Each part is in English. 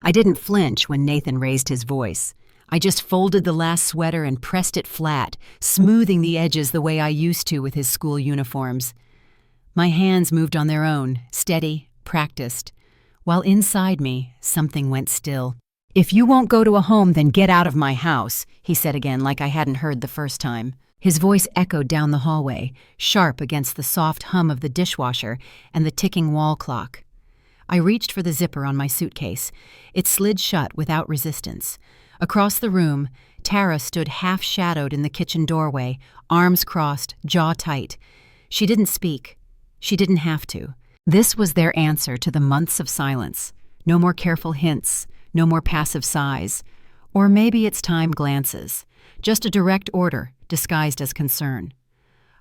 I didn't flinch when Nathan raised his voice. I just folded the last sweater and pressed it flat, smoothing the edges the way I used to with his school uniforms. My hands moved on their own, steady, practiced, while inside me, something went still. "If you won't go to a home, then get out of my house," he said again like I hadn't heard the first time. His voice echoed down the hallway, sharp against the soft hum of the dishwasher and the ticking wall clock. I reached for the zipper on my suitcase. It slid shut without resistance. Across the room, Tara stood half-shadowed in the kitchen doorway, arms crossed, jaw tight. She didn't speak. She didn't have to. This was their answer to the months of silence. No more careful hints, no more passive sighs. Or maybe it's time glances. Just a direct order, disguised as concern.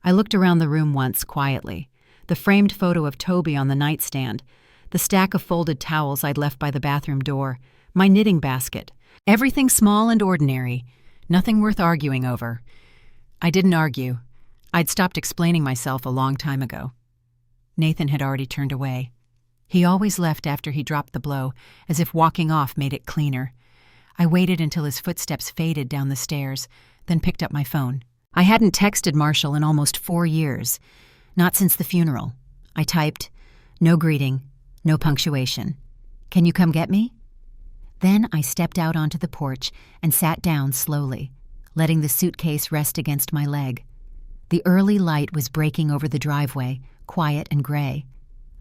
I looked around the room once, quietly. The framed photo of Toby on the nightstand, the stack of folded towels I'd left by the bathroom door, my knitting basket. Everything small and ordinary, nothing worth arguing over. I didn't argue. I'd stopped explaining myself a long time ago. Nathan had already turned away. He always left after he dropped the blow, as if walking off made it cleaner. I waited until his footsteps faded down the stairs, then picked up my phone. I hadn't texted Marshall in almost 4 years. Not since the funeral. I typed, "No greeting, no punctuation. Can you come get me?" Then I stepped out onto the porch and sat down slowly, letting the suitcase rest against my leg. The early light was breaking over the driveway, quiet and gray.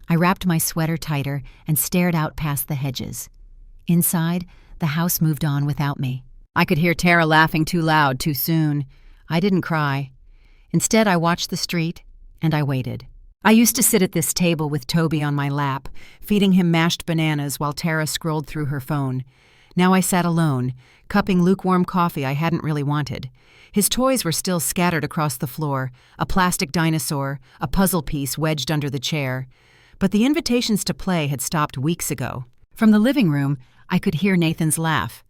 I wrapped my sweater tighter and stared out past the hedges. Inside, the house moved on without me. I could hear Tara laughing too loud, too soon. I didn't cry. Instead, I watched the street, and I waited. I used to sit at this table with Toby on my lap, feeding him mashed bananas while Tara scrolled through her phone. Now I sat alone, cupping lukewarm coffee I hadn't really wanted. His toys were still scattered across the floor, a plastic dinosaur, a puzzle piece wedged under the chair. But the invitations to play had stopped weeks ago. From the living room, I could hear Nathan's laugh.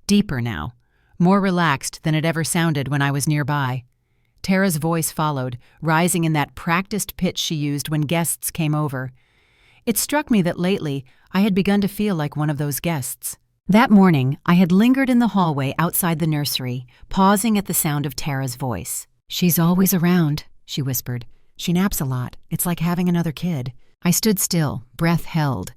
Deeper now, more relaxed than it ever sounded when I was nearby. Tara's voice followed, rising in that practiced pitch she used when guests came over. It struck me that lately I had begun to feel like one of those guests. That morning, I had lingered in the hallway outside the nursery, pausing at the sound of Tara's voice. "She's always around," she whispered. "She naps a lot. It's like having another kid." I stood still, breath held.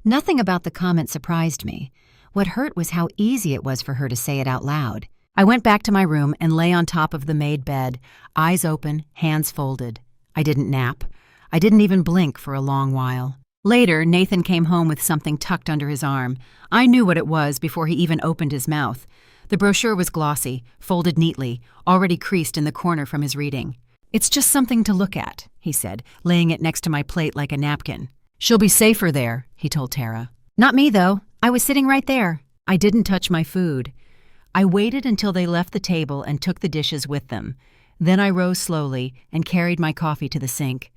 Nothing about the comment surprised me. What hurt was how easy it was for her to say it out loud. I went back to my room and lay on top of the made bed, eyes open, hands folded. I didn't nap. I didn't even blink for a long while. Later, Nathan came home with something tucked under his arm. I knew what it was before he even opened his mouth. The brochure was glossy, folded neatly, already creased in the corner from his reading. "It's just something to look at," he said, laying it next to my plate like a napkin. "She'll be safer there," he told Tara. "Not me, though. I was sitting right there." I didn't touch my food. I waited until they left the table and took the dishes with them. Then I rose slowly and carried my coffee to the sink.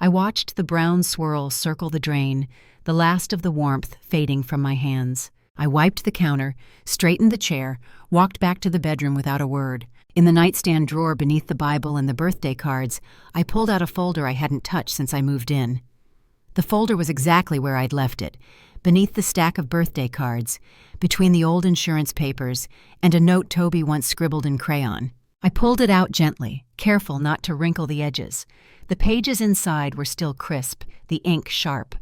I watched the brown swirl circle the drain, the last of the warmth fading from my hands. I wiped the counter, straightened the chair, walked back to the bedroom without a word. In the nightstand drawer beneath the Bible and the birthday cards, I pulled out a folder I hadn't touched since I moved in. The folder was exactly where I'd left it, beneath the stack of birthday cards, between the old insurance papers and a note Toby once scribbled in crayon. I pulled it out gently, careful not to wrinkle the edges. The pages inside were still crisp, the ink sharp.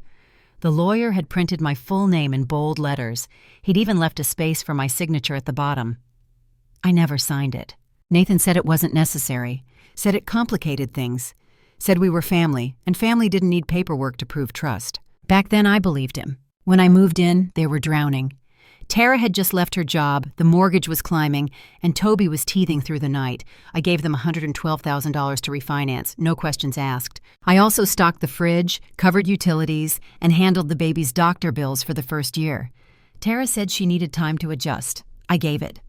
The lawyer had printed my full name in bold letters. He'd even left a space for my signature at the bottom. I never signed it. Nathan said it wasn't necessary, said it complicated things, said we were family, and family didn't need paperwork to prove trust. Back then, I believed him. When I moved in, they were drowning. Tara had just left her job, the mortgage was climbing, and Toby was teething through the night. I gave them $112,000 to refinance, no questions asked. I also stocked the fridge, covered utilities, and handled the baby's doctor bills for the first year. Tara said she needed time to adjust. I gave it.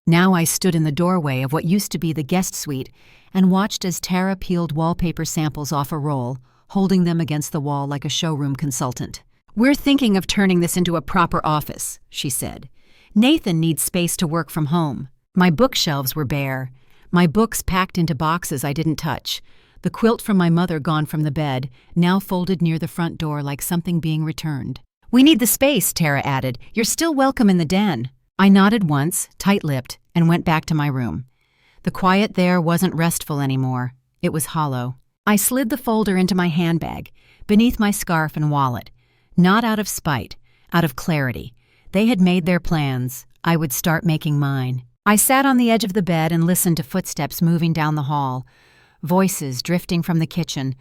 Now I stood in the doorway of what used to be the guest suite and watched as Tara peeled wallpaper samples off a roll, holding them against the wall like a showroom consultant. "We're thinking of turning this into a proper office," she said. "Nathan needs space to work from home." My bookshelves were bare, my books packed into boxes I didn't touch, the quilt from my mother gone from the bed, now folded near the front door like something being returned. "We need the space," Tara added. "You're still welcome in the den." I nodded once, tight-lipped, and went back to my room. The quiet there wasn't restful anymore. It was hollow. I slid the folder into my handbag, beneath my scarf and wallet. Not out of spite, out of clarity. They had made their plans. I would start making mine. I sat on the edge of the bed and listened to footsteps moving down the hall, voices drifting from the kitchen,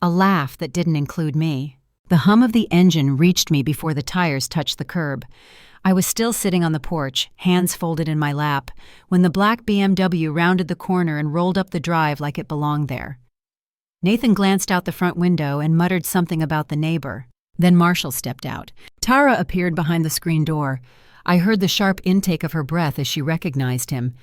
a laugh that didn't include me. The hum of the engine reached me before the tires touched the curb. I was still sitting on the porch, hands folded in my lap, when the black BMW rounded the corner and rolled up the drive like it belonged there. Nathan glanced out the front window and muttered something about the neighbor. Then Marshall stepped out. Tara appeared behind the screen door. I heard the sharp intake of her breath as she recognized him.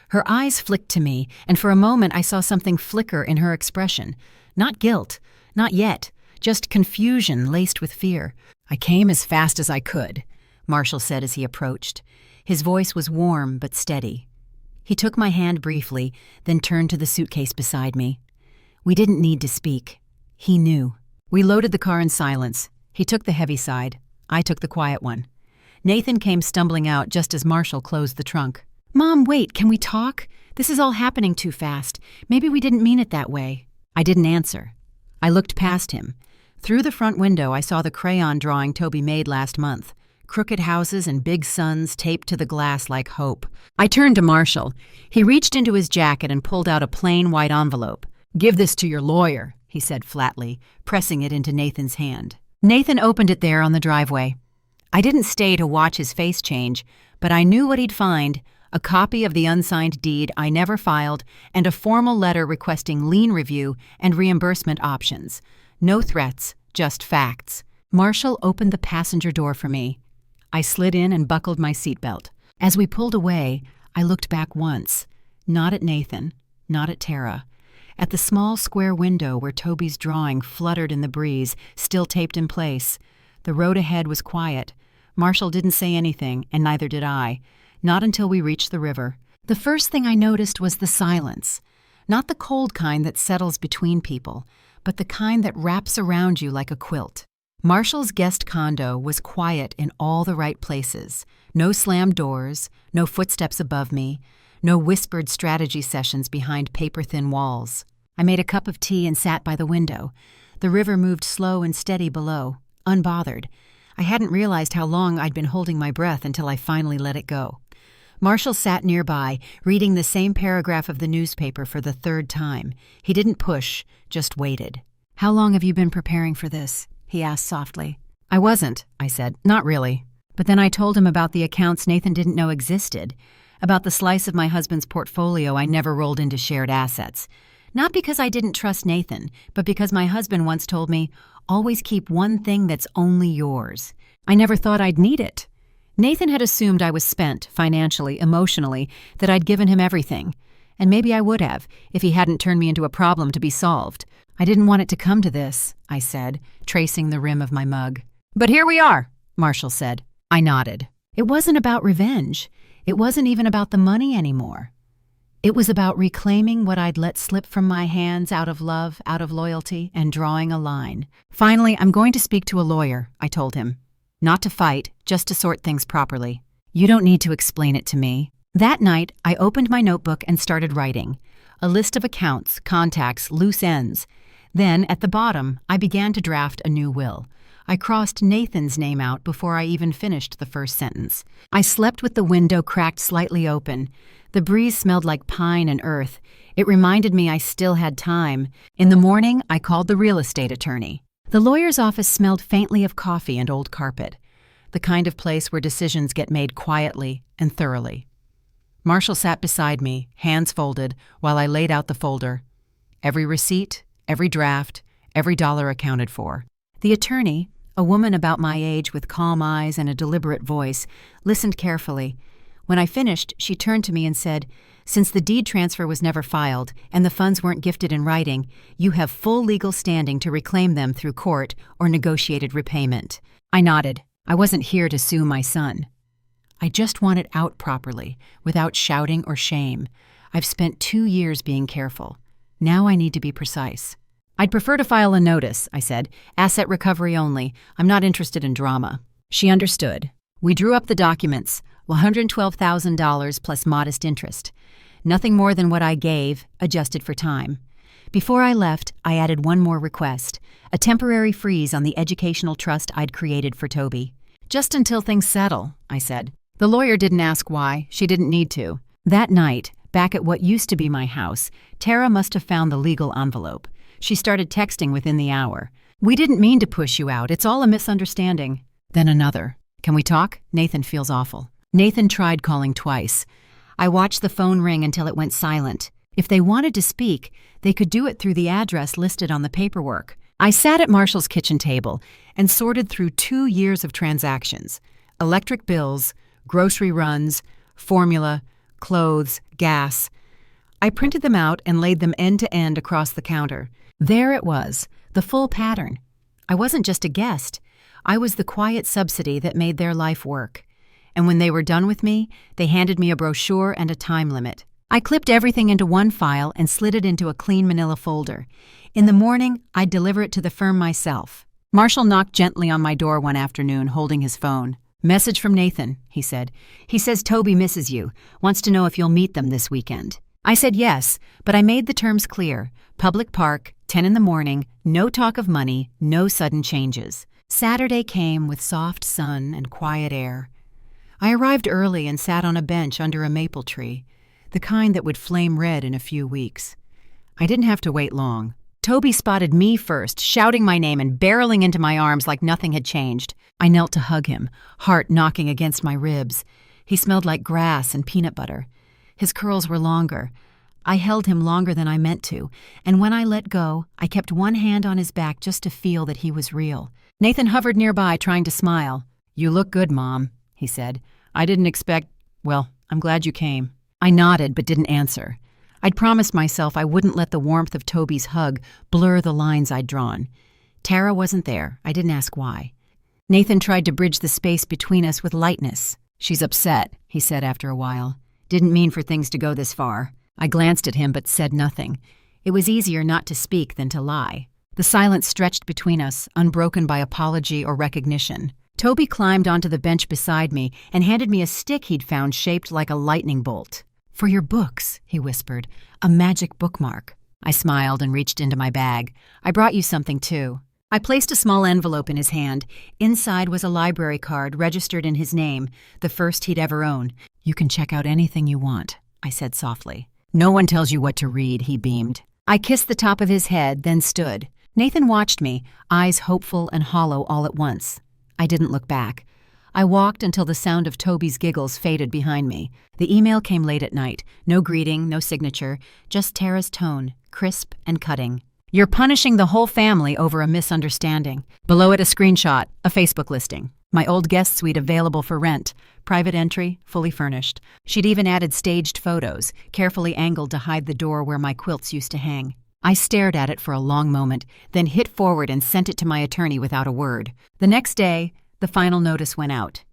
Her eyes flicked to me, and for a moment I saw something flicker in her expression. Not guilt, not yet, just confusion laced with fear. "I came as fast as I could," Marshall said as he approached. His voice was warm but steady. He took my hand briefly, then turned to the suitcase beside me. We didn't need to speak. He knew. We loaded the car in silence. He took the heavy side. I took the quiet one. Nathan came stumbling out just as Marshall closed the trunk. "Mom, wait, can we talk? This is all happening too fast. Maybe we didn't mean it that way." I didn't answer. I looked past him. Through the front window, I saw the crayon drawing Toby made last month. Crooked houses and big suns taped to the glass like hope. I turned to Marshall. He reached into his jacket and pulled out a plain white envelope. "Give this to your lawyer," he said flatly, pressing it into Nathan's hand. Nathan opened it there on the driveway. I didn't stay to watch his face change, but I knew what he'd find: a copy of the unsigned deed I never filed and a formal letter requesting lien review and reimbursement options. No threats, just facts. Marshall opened the passenger door for me. I slid in and buckled my seatbelt. As we pulled away, I looked back once. Not at Nathan, not at Tara. At the small square window where Toby's drawing fluttered in the breeze, still taped in place. The road ahead was quiet. Marshall didn't say anything, and neither did I. Not until we reached the river. The first thing I noticed was the silence. Not the cold kind that settles between people, but the kind that wraps around you like a quilt. Marshall's guest condo was quiet in all the right places. No slammed doors, no footsteps above me, no whispered strategy sessions behind paper-thin walls. I made a cup of tea and sat by the window. The river moved slow and steady below, unbothered. I hadn't realized how long I'd been holding my breath until I finally let it go. Marshall sat nearby, reading the same paragraph of the newspaper for the third time. He didn't push, just waited. "How long have you been preparing for this?" he asked softly. "I wasn't," I said. "Not really." But then I told him about the accounts Nathan didn't know existed, about the slice of my husband's portfolio I never rolled into shared assets. Not because I didn't trust Nathan, but because my husband once told me, "Always keep one thing that's only yours." I never thought I'd need it. Nathan had assumed I was spent, financially, emotionally, that I'd given him everything. And maybe I would have, if he hadn't turned me into a problem to be solved. "I didn't want it to come to this," I said, tracing the rim of my mug. "But here we are," Marshall said. I nodded. It wasn't about revenge. It wasn't even about the money anymore. It was about reclaiming what I'd let slip from my hands out of love, out of loyalty, and drawing a line. "Finally, I'm going to speak to a lawyer," I told him. "Not to fight, just to sort things properly. You don't need to explain it to me." That night, I opened my notebook and started writing. A list of accounts, contacts, loose ends. Then, at the bottom, I began to draft a new will. I crossed Nathan's name out before I even finished the first sentence. I slept with the window cracked slightly open. The breeze smelled like pine and earth. It reminded me I still had time. In the morning, I called the real estate attorney. The lawyer's office smelled faintly of coffee and old carpet, the kind of place where decisions get made quietly and thoroughly. Marshall sat beside me, hands folded, while I laid out the folder. Every receipt, every draft, every dollar accounted for. The attorney, a woman about my age with calm eyes and a deliberate voice, listened carefully. When I finished, she turned to me and said, "Since the deed transfer was never filed and the funds weren't gifted in writing, you have full legal standing to reclaim them through court or negotiated repayment." I nodded. I wasn't here to sue my son. I just want it out properly, without shouting or shame. I've spent 2 years being careful. Now I need to be precise. "I'd prefer to file a notice," I said. "Asset recovery only. I'm not interested in drama." She understood. We drew up the documents, $112,000 plus modest interest. Nothing more than what I gave, adjusted for time. Before I left, I added one more request, a temporary freeze on the educational trust I'd created for Toby. Just until things settle, I said. The lawyer didn't ask why. She didn't need to. That night, back at what used to be my house, Tara must have found the legal envelope. She started texting within the hour. We didn't mean to push you out. It's all a misunderstanding. Then another. Can we talk? Nathan feels awful. Nathan tried calling twice. I watched the phone ring until it went silent. If they wanted to speak, they could do it through the address listed on the paperwork. I sat at Marshall's kitchen table and sorted through 2 years of transactions. Electric bills, grocery runs, formula, clothes, gas. I printed them out and laid them end to end across the counter. There it was, the full pattern. I wasn't just a guest. I was the quiet subsidy that made their life work. And when they were done with me, they handed me a brochure and a time limit. I clipped everything into one file and slid it into a clean manila folder. In the morning, I'd deliver it to the firm myself. Marshall knocked gently on my door one afternoon, holding his phone. "Message from Nathan," he said. "He says Toby misses you, wants to know if you'll meet them this weekend." I said yes, but I made the terms clear. Public park, 10 in the morning, no talk of money, no sudden changes. Saturday came with soft sun and quiet air. I arrived early and sat on a bench under a maple tree, the kind that would flame red in a few weeks. I didn't have to wait long. Toby spotted me first, shouting my name and barreling into my arms like nothing had changed. I knelt to hug him, heart knocking against my ribs. He smelled like grass and peanut butter. His curls were longer. I held him longer than I meant to, and when I let go, I kept one hand on his back just to feel that he was real. Nathan hovered nearby, trying to smile. "You look good, Mom," he said. "I didn't expect— well, I'm glad you came." I nodded but didn't answer. I'd promised myself I wouldn't let the warmth of Toby's hug blur the lines I'd drawn. Tara wasn't there. I didn't ask why. Nathan tried to bridge the space between us with lightness. "She's upset," he said after a while. "Didn't mean for things to go this far." I glanced at him but said nothing. It was easier not to speak than to lie. The silence stretched between us, unbroken by apology or recognition. Toby climbed onto the bench beside me and handed me a stick he'd found shaped like a lightning bolt. "For your books," he whispered, "a magic bookmark." I smiled and reached into my bag. "I brought you something, too." I placed a small envelope in his hand. Inside was a library card registered in his name, the first he'd ever owned. "You can check out anything you want," I said softly. "No one tells you what to read," he beamed. I kissed the top of his head, then stood. Nathan watched me, eyes hopeful and hollow all at once. I didn't look back. I walked until the sound of Toby's giggles faded behind me. The email came late at night. No greeting, no signature, just Tara's tone, crisp and cutting. "You're punishing the whole family over a misunderstanding." Below it a screenshot, a Facebook listing. My old guest suite available for rent. Private entry, fully furnished. She'd even added staged photos, carefully angled to hide the door where my quilts used to hang. I stared at it for a long moment, then hit forward and sent it to my attorney without a word. The next day, the final notice went out.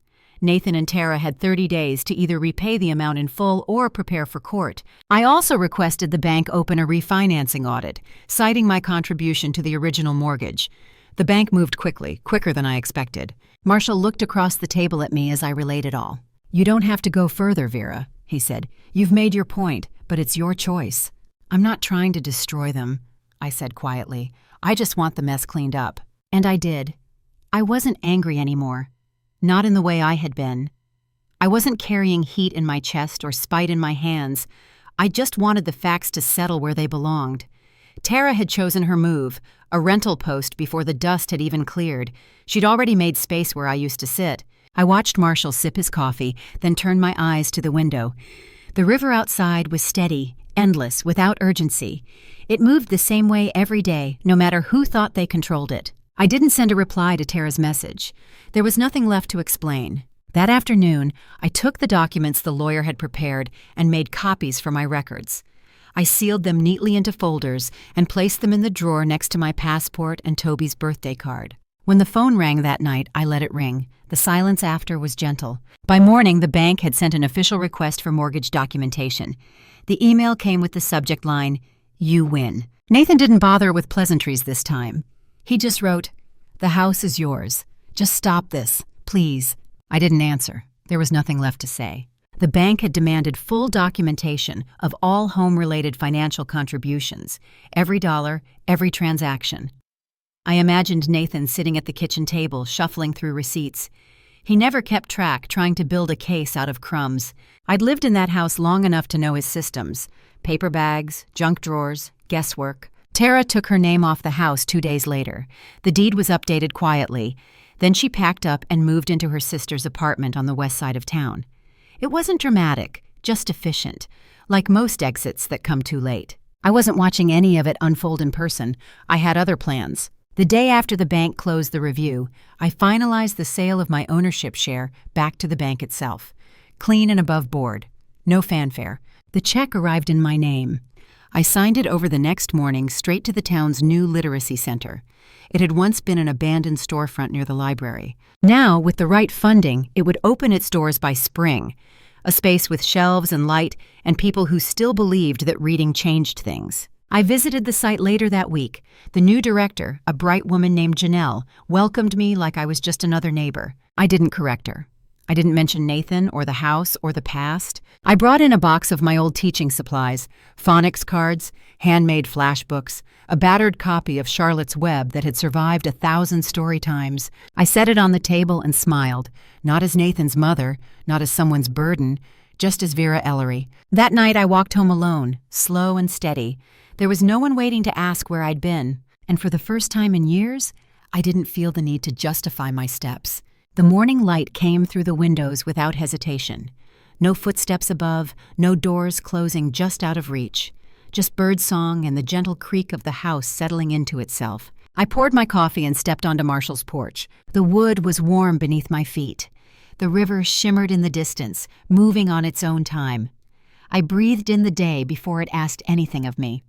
Nathan and Tara had 30 days to either repay the amount in full or prepare for court. I also requested the bank open a refinancing audit, citing my contribution to the original mortgage. The bank moved quickly, quicker than I expected. Marshall looked across the table at me as I relayed it all. "You don't have to go further, Vera," he said. "You've made your point, but it's your choice." "I'm not trying to destroy them," I said quietly. "I just want the mess cleaned up." And I did. I wasn't angry anymore. Not in the way I had been. I wasn't carrying heat in my chest or spite in my hands. I just wanted the facts to settle where they belonged. Tara had chosen her move, a rental post before the dust had even cleared. She'd already made space where I used to sit. I watched Marshall sip his coffee, then turned my eyes to the window. The river outside was steady, endless, without urgency. It moved the same way every day, no matter who thought they controlled it. I didn't send a reply to Tara's message. There was nothing left to explain. That afternoon, I took the documents the lawyer had prepared and made copies for my records. I sealed them neatly into folders and placed them in the drawer next to my passport and Toby's birthday card. When the phone rang that night, I let it ring. The silence after was gentle. By morning, the bank had sent an official request for mortgage documentation. The email came with the subject line, "You win." Nathan didn't bother with pleasantries this time. He just wrote, "The house is yours. Just stop this. Please." I didn't answer. There was nothing left to say. The bank had demanded full documentation of all home-related financial contributions, every dollar, every transaction. I imagined Nathan sitting at the kitchen table, shuffling through receipts. He never kept track, trying to build a case out of crumbs. I'd lived in that house long enough to know his systems: paper bags, junk drawers, guesswork. Tara took her name off the house 2 days later. The deed was updated quietly. Then she packed up and moved into her sister's apartment on the west side of town. It wasn't dramatic, just efficient, like most exits that come too late. I wasn't watching any of it unfold in person. I had other plans. The day after the bank closed the review, I finalized the sale of my ownership share back to the bank itself. Clean and above board. No fanfare. The check arrived in my name. I signed it over the next morning straight to the town's new literacy center. It had once been an abandoned storefront near the library. Now, with the right funding, it would open its doors by spring. A space with shelves and light and people who still believed that reading changed things. I visited the site later that week. The new director, a bright woman named Janelle, welcomed me like I was just another neighbor. I didn't correct her. I didn't mention Nathan or the house or the past. I brought in a box of my old teaching supplies, phonics cards, handmade flashbooks, a battered copy of Charlotte's Web that had survived 1,000 story times. I set it on the table and smiled, not as Nathan's mother, not as someone's burden, just as Vera Ellery. That night I walked home alone, slow and steady. There was no one waiting to ask where I'd been, and for the first time in years, I didn't feel the need to justify my steps. The morning light came through the windows without hesitation. No footsteps above, no doors closing just out of reach. Just birdsong and the gentle creak of the house settling into itself. I poured my coffee and stepped onto Marshall's porch. The wood was warm beneath my feet. The river shimmered in the distance, moving on its own time. I breathed in the day before it asked anything of me.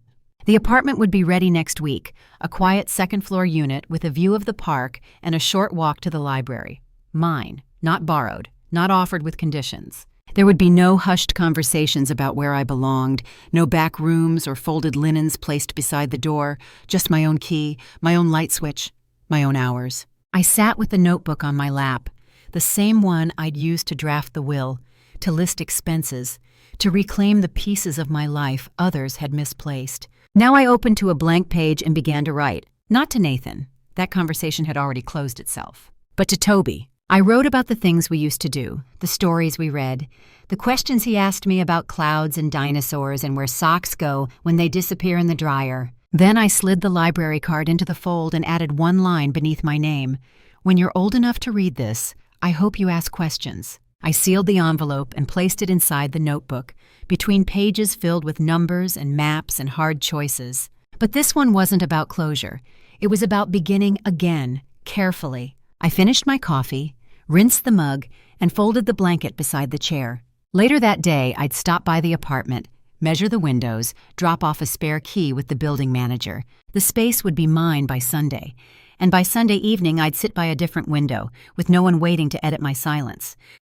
The apartment would be ready next week, a quiet second-floor unit with a view of the park and a short walk to the library. Mine, not borrowed, not offered with conditions. There would be no hushed conversations about where I belonged, no back rooms or folded linens placed beside the door, just my own key, my own light switch, my own hours. I sat with the notebook on my lap, the same one I'd used to draft the will, to list expenses, to reclaim the pieces of my life others had misplaced. Now I opened to a blank page and began to write. Not to Nathan. That conversation had already closed itself. But to Toby. I wrote about the things we used to do, the stories we read, the questions he asked me about clouds and dinosaurs and where socks go when they disappear in the dryer. Then I slid the library card into the fold and added one line beneath my name. When you're old enough to read this, I hope you ask questions. I sealed the envelope and placed it inside the notebook, between pages filled with numbers and maps and hard choices. But this one wasn't about closure. It was about beginning again, carefully. I finished my coffee, rinsed the mug, and folded the blanket beside the chair. Later that day, I'd stop by the apartment, measure the windows, drop off a spare key with the building manager. The space would be mine by Sunday. And by Sunday evening, I'd sit by a different window, with no one waiting to edit my silence.